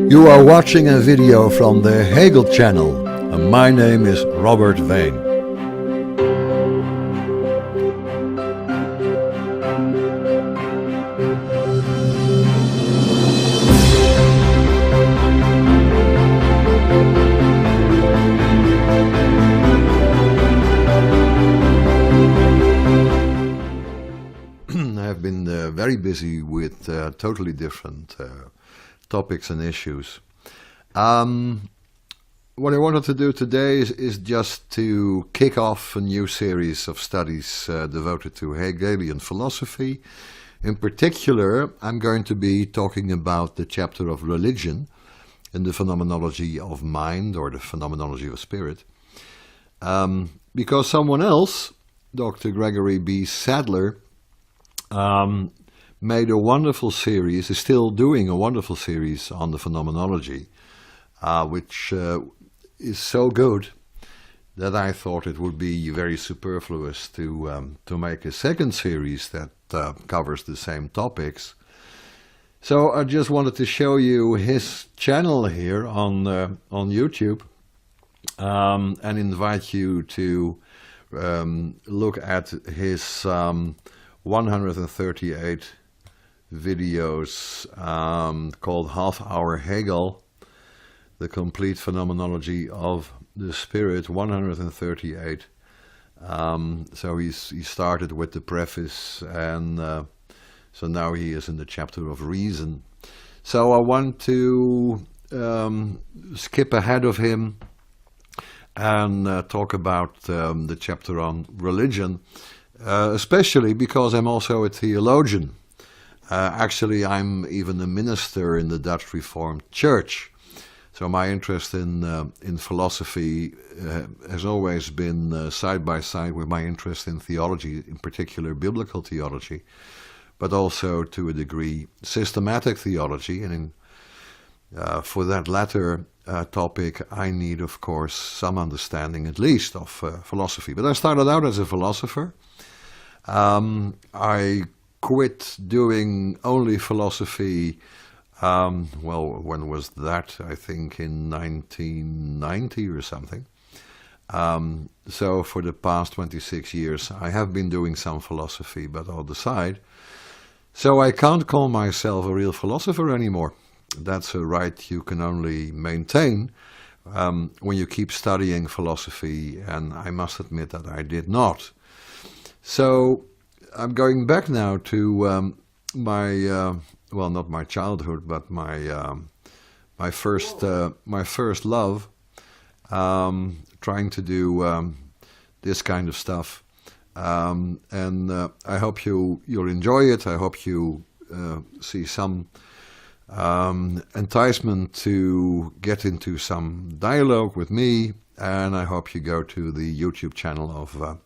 You are watching a video from the Hegel channel, and my name is Robert Veen. I have been very busy with totally different topics and issues. What I wanted to do today is just to kick off a new series of studies devoted to Hegelian philosophy. In particular, I'm going to be talking about the chapter of religion in the Phenomenology of Mind, or the Phenomenology of Spirit. Because someone else, Dr. Gregory B. Sadler, made a wonderful series, is still doing a wonderful series on the phenomenology, which is so good that I thought it would be very superfluous to make a second series that covers the same topics. So I just wanted to show you his channel here on YouTube, and invite you to look at his 138 videos called Half Hour Hegel, the Complete Phenomenology of the Spirit, 138. So he started with the preface, and so now he is in the chapter of reason. So I want to skip ahead of him and talk about the chapter on religion, especially because I'm also a theologian. Actually, I'm even a minister in the Dutch Reformed Church. So my interest in philosophy has always been side by side with my interest in theology, in particular biblical theology, but also to a degree systematic theology. And for that latter topic, I need, of course, some understanding at least of philosophy. But I started out as a philosopher. I quit doing only philosophy, well, when was that? I think in 1990 or something. So for the past 26 years I have been doing some philosophy, but on the side. So I can't call myself a real philosopher anymore. That's a right you can only maintain when you keep studying philosophy, and I must admit that I did not. So I'm going back now to my well, not my childhood, but my first love, trying to do this kind of stuff, and I hope you'll enjoy it. I hope you see some enticement to get into some dialogue with me, and I hope you go to the YouTube channel of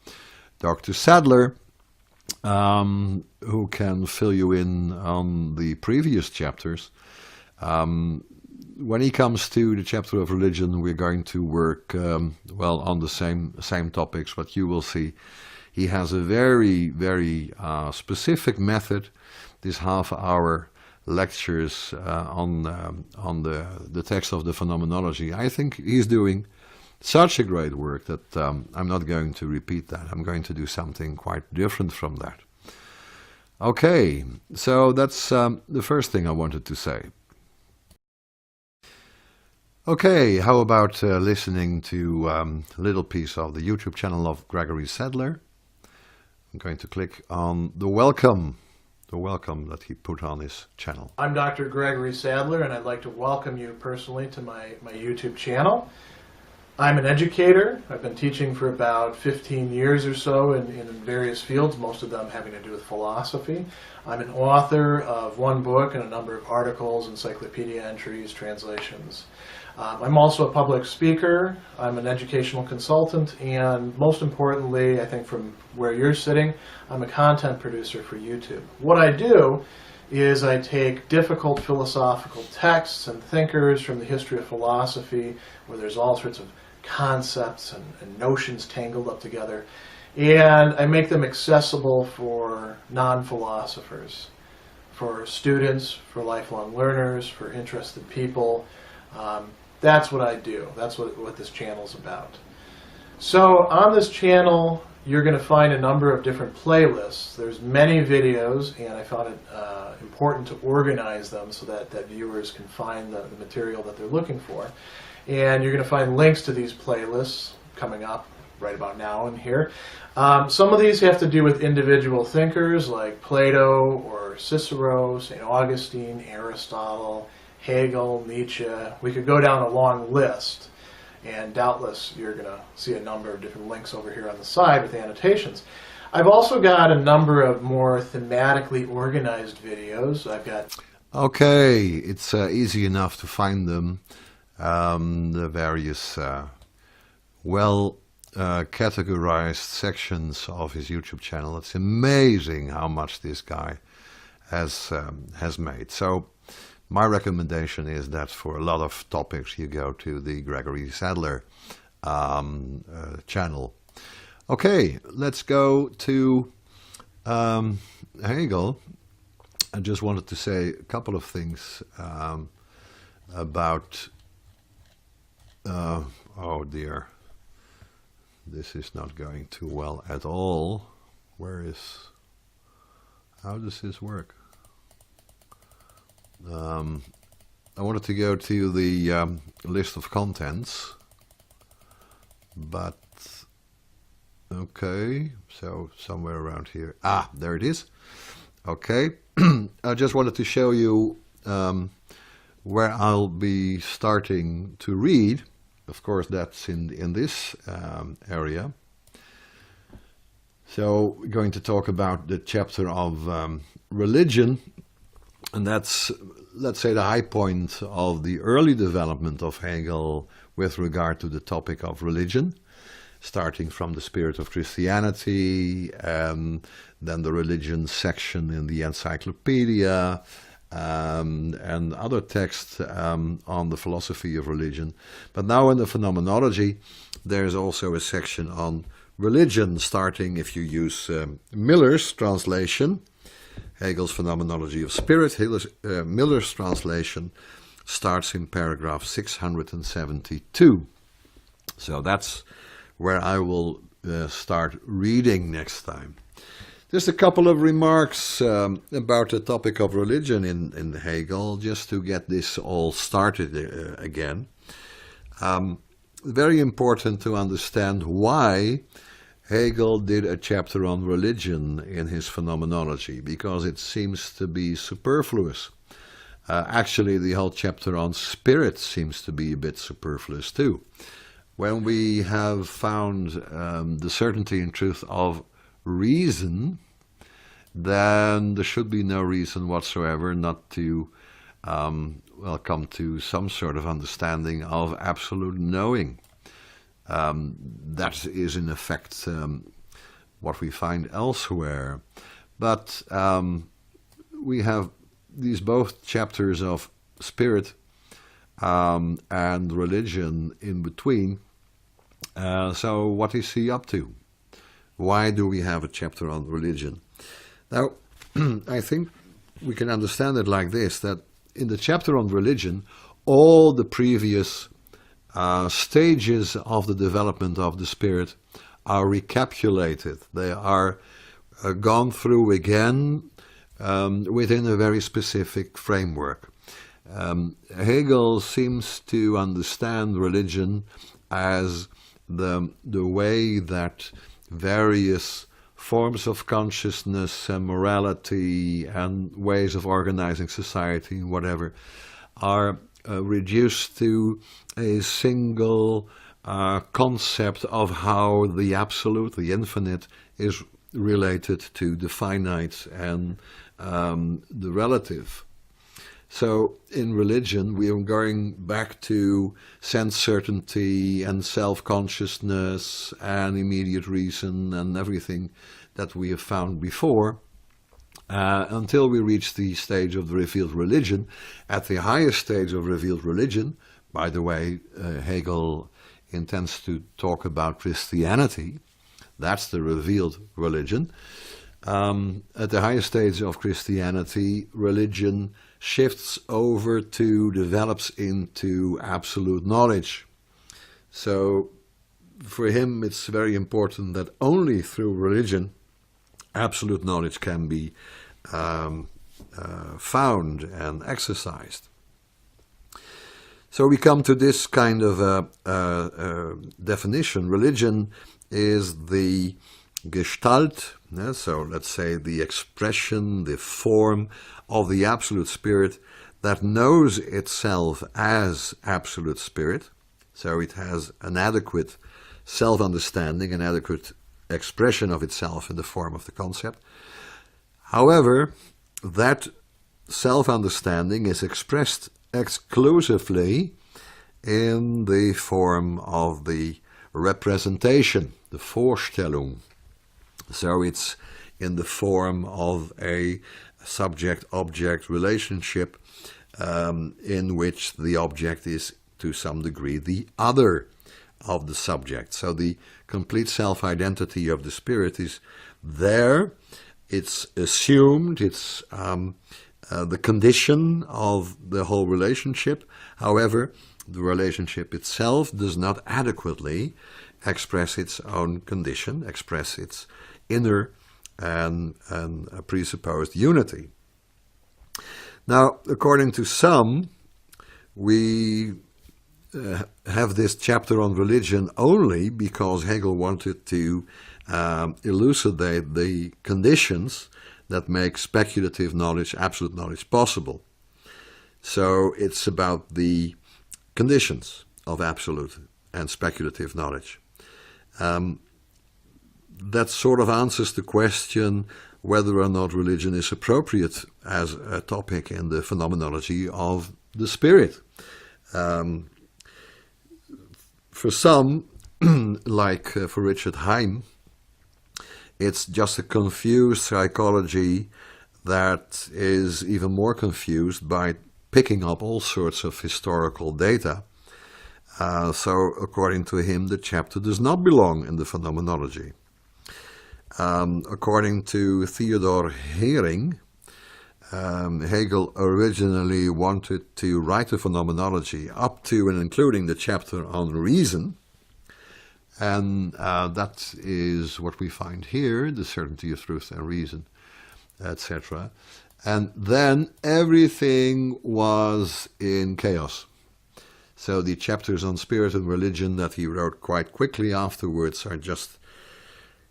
Dr. Sadler, who can fill you in on the previous chapters. When he comes to the chapter of religion, we're going to work well on the same topics, but you will see he has a very, very specific method. This half-hour lectures on the text of the phenomenology. I think he's doing such a great work that I'm not going to repeat that. I'm going to do something quite different from that. Okay, so that's the first thing I wanted to say. Okay, how about listening to a little piece of the YouTube channel of Gregory Sadler. I'm going to click on the welcome that he put on his channel. I'm Dr. Gregory Sadler, and I'd like to welcome you personally to my YouTube channel. I'm an educator. I've been teaching for about 15 years or so in various fields, most of them having to do with philosophy. I'm an author of one book and a number of articles, encyclopedia entries, translations. I'm also a public speaker. I'm an educational consultant, and most importantly, I think from where you're sitting, I'm a content producer for YouTube. What I do is I take difficult philosophical texts and thinkers from the history of philosophy, where there's all sorts of concepts and notions tangled up together, and I make them accessible for non-philosophers. for students, for lifelong learners, for interested people. That's what I do. That's what this channel's about. So on this channel, you're going to find a number of different playlists. There's many videos, and I found it important to organize them so that viewers can find the material that they're looking for. And you're going to find links to these playlists coming up right about now in here. Some of these have to do with individual thinkers like Plato or Cicero, St. Augustine, Aristotle, Hegel, Nietzsche. We could go down a long list, and doubtless you're going to see a number of different links over here on the side with annotations. I've also got a number of more thematically organized videos. I've got... Okay, it's easy enough to find them. The various categorized sections of his YouTube channel. It's amazing how much this guy has made. So my recommendation is that for a lot of topics you go to the Gregory Sadler channel. Okay, let's go to Hegel. I just wanted to say a couple of things about... oh dear, this is not going too well at all. How does this work? I wanted to go to the list of contents, but okay, so somewhere around here. Ah, there it is. Okay, I just wanted to show you where I'll be starting to read. Of course, that's in this area. So we're going to talk about the chapter of religion, and that's, let's say, the high point of the early development of Hegel with regard to the topic of religion, starting from the spirit of Christianity, and then the religion section in the encyclopedia, and other texts on the philosophy of religion. But now in the phenomenology, there's also a section on religion, starting, if you use Miller's translation, Hegel's Phenomenology of Spirit. Miller's translation starts in paragraph 672. So that's where I will start reading next time. Just a couple of remarks about the topic of religion in Hegel, just to get this all started again. Very important to understand why Hegel did a chapter on religion in his phenomenology, because it seems to be superfluous. Actually, the whole chapter on spirit seems to be a bit superfluous too. When we have found the certainty and truth of reason, then there should be no reason whatsoever not to come to some sort of understanding of absolute knowing. That is in effect what we find elsewhere. But we have these both chapters of spirit and religion in between. So what is he up to? Why do we have a chapter on religion? Now, I think we can understand it like this, that in the chapter on religion, all the previous stages of the development of the spirit are recapitulated. They are gone through again within a very specific framework. Hegel seems to understand religion as the way that various forms of consciousness and morality and ways of organizing society and whatever are reduced to a single concept of how the absolute, the infinite, is related to the finite and the relative. So in religion, we are going back to sense certainty and self-consciousness and immediate reason and everything that we have found before, until we reach the stage of the revealed religion. At the highest stage of revealed religion, by the way, Hegel intends to talk about Christianity. That's the revealed religion. at the highest stage of Christianity, religion shifts over to, develops into absolute knowledge. So for him, it's very important that only through religion, absolute knowledge can be found and exercised. So we come to this kind of definition. Religion is the Gestalt, so let's say the expression, the form of the Absolute Spirit that knows itself as Absolute Spirit. So it has an adequate self-understanding, an adequate expression of itself in the form of the concept. However, that self-understanding is expressed exclusively in the form of the representation, the Vorstellung. So it's in the form of a subject-object relationship in which the object is to some degree the other of the subject. So the complete self-identity of the spirit is there. It's assumed, it's the condition of the whole relationship. However, the relationship itself does not adequately express its own condition, express its inner and presupposed unity. Now, according to some, we have this chapter on religion only because Hegel wanted to elucidate the conditions that make speculative knowledge, absolute knowledge, possible. So it's about the conditions of absolute and speculative knowledge. That sort of answers the question whether or not religion is appropriate as a topic in the phenomenology of the spirit. For some, like for Richard Heim, it's just a confused psychology that is even more confused by picking up all sorts of historical data. So according to him, the chapter does not belong in the phenomenology. According to Theodor Hering, Hegel originally wanted to write a phenomenology up to and including the chapter on reason, and that is what we find here, the certainty of truth and reason, etc. And then everything was in chaos. So the chapters on spirit and religion that he wrote quite quickly afterwards are just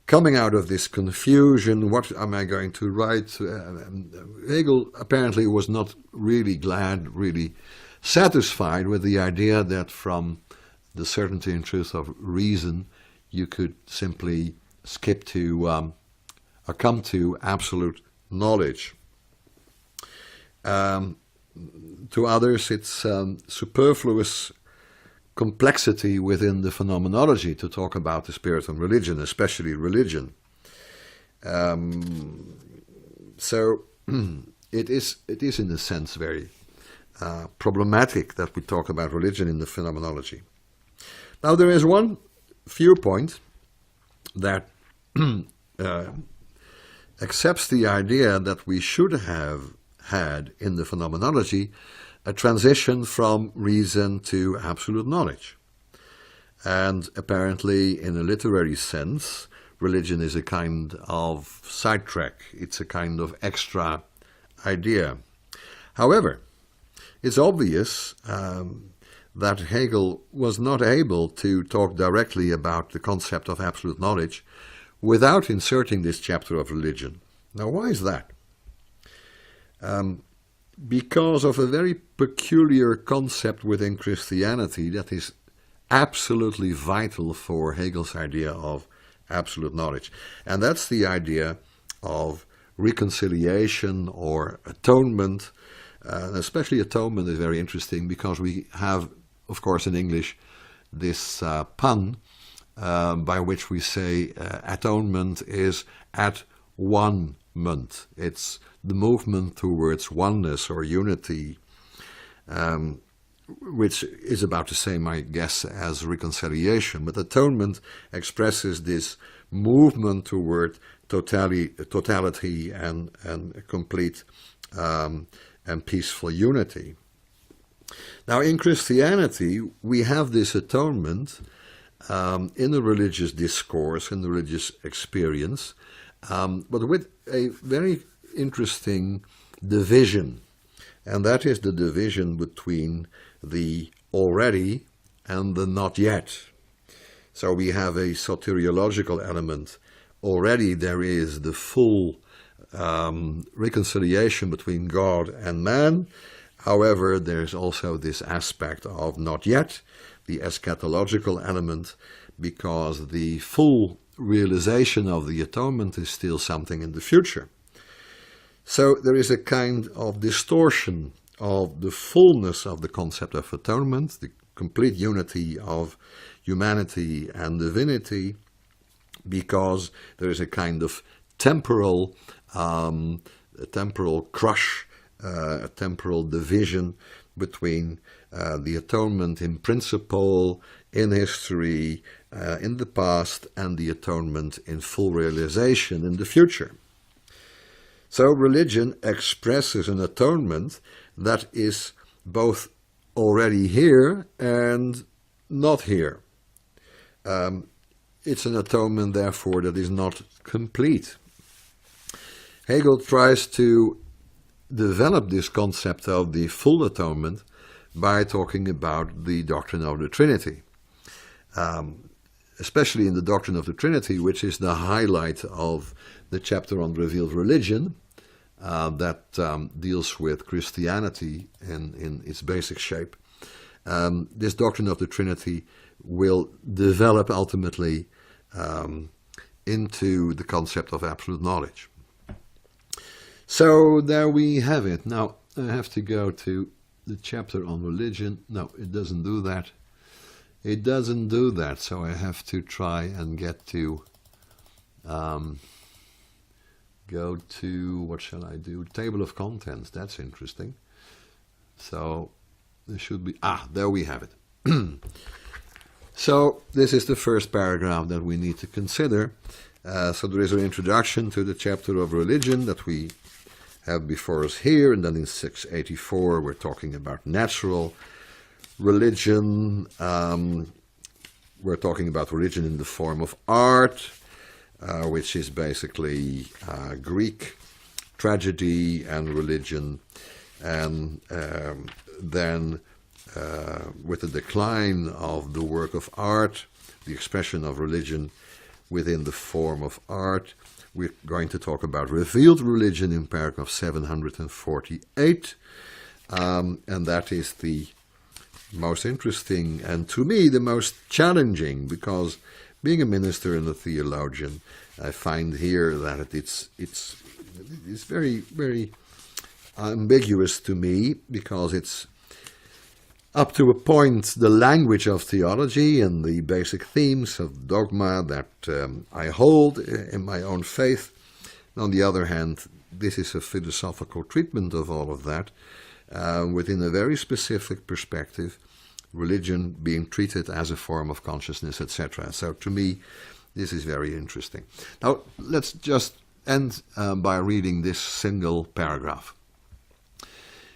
coming out of this confusion. What am I going to write? Hegel apparently was not really glad, really satisfied with the idea that from the certainty and truth of reason you could simply skip to or come to absolute knowledge. To others, it's superfluous complexity within the phenomenology to talk about the spirit and religion, especially religion. So it is in a sense very problematic that we talk about religion in the phenomenology. Now there is one viewpoint that accepts the idea that we should have had in the phenomenology a transition from reason to absolute knowledge. And apparently, in a literary sense, religion is a kind of sidetrack. It's a kind of extra idea. However, it's obvious that Hegel was not able to talk directly about the concept of absolute knowledge without inserting this chapter of religion. Now, why is that? Because of a very peculiar concept within Christianity that is absolutely vital for Hegel's idea of absolute knowledge. And that's the idea of reconciliation or atonement. Especially atonement is very interesting because we have, of course, in English, this pun by which we say atonement is at one-ment. It's the movement towards oneness or unity, which is about the same, I guess, as reconciliation. But atonement expresses this movement toward totality and complete and peaceful unity. Now, in Christianity, we have this atonement in the religious discourse, in the religious experience, but with a very interesting division, and that is the division between the already and the not yet. So we have a soteriological element. Already there is the full reconciliation between God and man. However, there's also this aspect of not yet, the eschatological element, because the full realization of the atonement is still something in the future. So there is a kind of distortion of the fullness of the concept of atonement, the complete unity of humanity and divinity, because there is a kind of temporal crush, a temporal division between the atonement in principle, in history, in the past, and the atonement in full realization in the future. So religion expresses an atonement that is both already here and not here. It's an atonement, therefore, that is not complete. Hegel tries to develop this concept of the full atonement by talking about the doctrine of the Trinity, especially in the doctrine of the Trinity, which is the highlight of the chapter on revealed religion that deals with Christianity in its basic shape. This doctrine of the Trinity will develop ultimately into the concept of absolute knowledge. So there we have it. Now I have to go to the chapter on religion. No, it doesn't do that. It doesn't do that, so I have to try and get to go to, what shall I do? Table of contents. That's interesting. So there should be, there we have it. So this is the first paragraph that we need to consider. So there is an introduction to the chapter of religion that we have before us here, and then in 684 we're talking about natural religion. We're talking about religion in the form of art, which is basically Greek tragedy and religion. And then with the decline of the work of art, the expression of religion within the form of art, we're going to talk about revealed religion in paragraph 748, and that is the most interesting and to me the most challenging, because being a minister and a theologian, I find here that it's very, very ambiguous to me, because it's up to a point the language of theology and the basic themes of dogma that I hold in my own faith. On the other hand, this is a philosophical treatment of all of that within a very specific perspective, religion being treated as a form of consciousness, etc. So to me, this is very interesting. Now, let's just end by reading this single paragraph.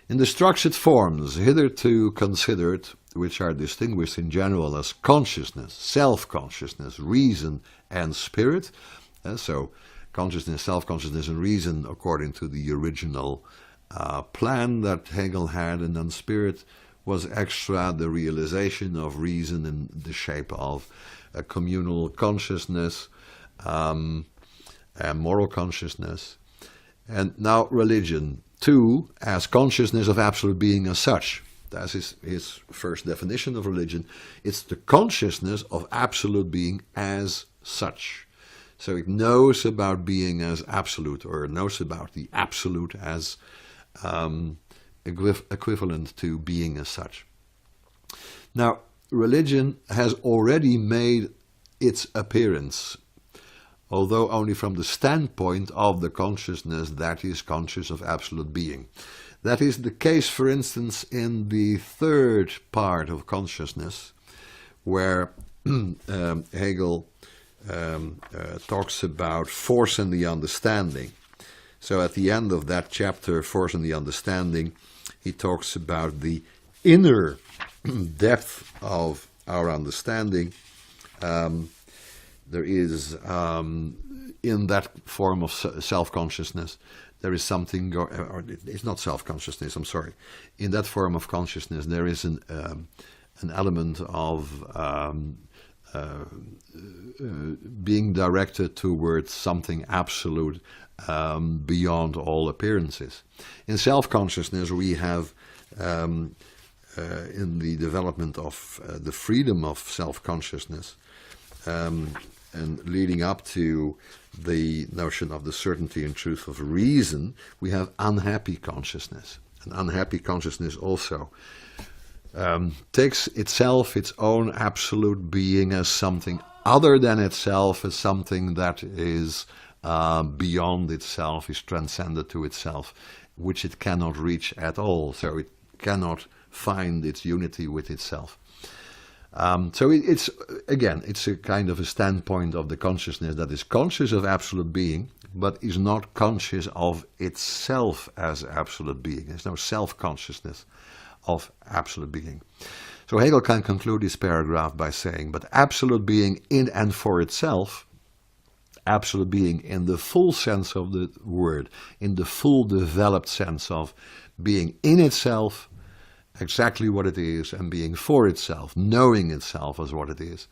In the structured forms hitherto considered, which are distinguished in general as consciousness, self-consciousness, reason, and spirit, so consciousness, self-consciousness, and reason according to the original plan that Hegel had, and then spirit was extra, the realization of reason in the shape of a communal consciousness, and moral consciousness. And now religion, too, as consciousness of absolute being as such. That's his first definition of religion. It's the consciousness of absolute being as such. So it knows about being as absolute, or knows about the absolute as equivalent to being as such. Now, religion has already made its appearance, although only from the standpoint of the consciousness that is conscious of absolute being. That is the case, for instance, in the third part of consciousness, where Hegel talks about force in the understanding. So at the end of that chapter, Force in the Understanding, he talks about the inner depth of our understanding. There is, in that form of self-consciousness, there is something, or it's not self-consciousness, I'm sorry. In that form of consciousness, there is an element of being directed towards something absolute, beyond all appearances. In self-consciousness, we have, in the development of the freedom of self-consciousness, and leading up to the notion of the certainty and truth of reason, we have unhappy consciousness. And unhappy consciousness also takes itself, its own absolute being, as something other than itself, as something that is beyond itself, is transcended to itself, which it cannot reach at all. So it cannot find its unity with itself. So it's a kind of a standpoint of the consciousness that is conscious of absolute being, but is not conscious of itself as absolute being. There's no self-consciousness of absolute being. So Hegel can conclude this paragraph by saying, but absolute being in and for itself, absolute being in the full sense of the word, in the full developed sense of being in itself, exactly what it is, and being for itself, knowing itself as what it is.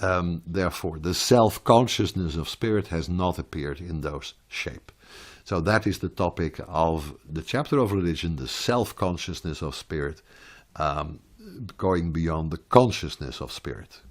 Therefore, the self-consciousness of spirit has not appeared in those shape. So that is the topic of the chapter of religion, the self-consciousness of spirit, going beyond the consciousness of spirit.